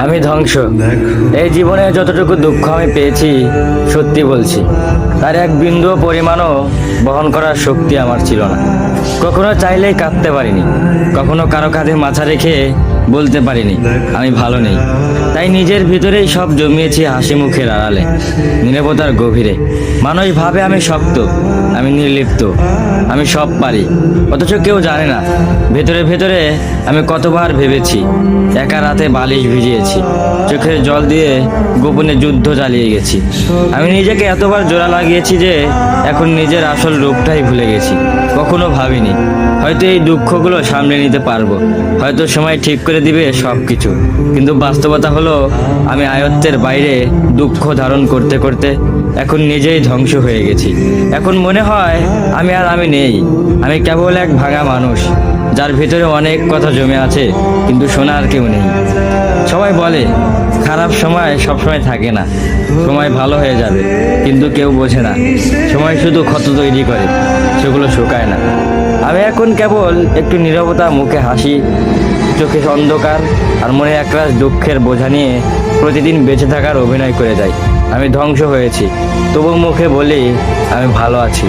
আমি ধ্বংস। এই জীবনে যতটুকু দুঃখ আমি পেয়েছি, সত্যি বলছি, তার এক বিন্দু পরিমাণও বহন করার শক্তি আমার ছিল না। কখনো চাইলেই কাঁদতে পারিনি, কখনো কারো কাঁধে মাথা রেখে বলতে পারিনি আমি ভালো নেই। তাই নিজের ভিতরেই সব জমিয়েছি হাসি মুখের আড়ালে, নীরবতার গভীরে। মানুষ ভাবে আমি শক্ত, আমি নির্লিপ্ত, আমি সব পারি, অথচ কেউ জানে না ভেতরে ভেতরে আমি কতবার ভেবেছি, একা রাতে বালিশ ভিজিয়েছি, চোখের জল দিয়ে গোপনে যুদ্ধ চালিয়ে গেছি। আমি নিজেকে এতবার জোড়া লাগিয়েছি যে এখন নিজের আসল রূপটাই ভুলে গেছি। কখনো ভাবিনি হয়তো এই দুঃখগুলো সামলে নিতে পারবো, হয়তো সময় ঠিক করে দিবে সব কিছু। কিন্তু বাস্তবতা হলো আমি আয়ত্তের বাইরে দুঃখ ধারণ করতে করতে এখন নিজেই ধ্বংস হয়ে গেছি। এখন মনে হয় আমি নেই, আমি কেবল এক ভাঙা মানুষ, যার ভিতরে অনেক কথা জমে আছে কিন্তু শোনার কেউ নেই। সবাই বলে খারাপ সময় সবসময় থাকে না, সময় ভালো হয়ে যাবে, কিন্তু কেউ বোঝে না সময় শুধু ক্ষত তৈরি করে, সেগুলো শুকায় না। আমি এখন কেবল একটু নীরবতা, মুখে হাসি, চোখে অন্ধকার আর মনে একরাশ দুঃখের বোঝা নিয়ে প্রতিদিন বেঁচে থাকার অভিনয় করে যাই। আমি ধ্বংস হয়েছি, তবু মুখে বলি আমি ভালো আছি।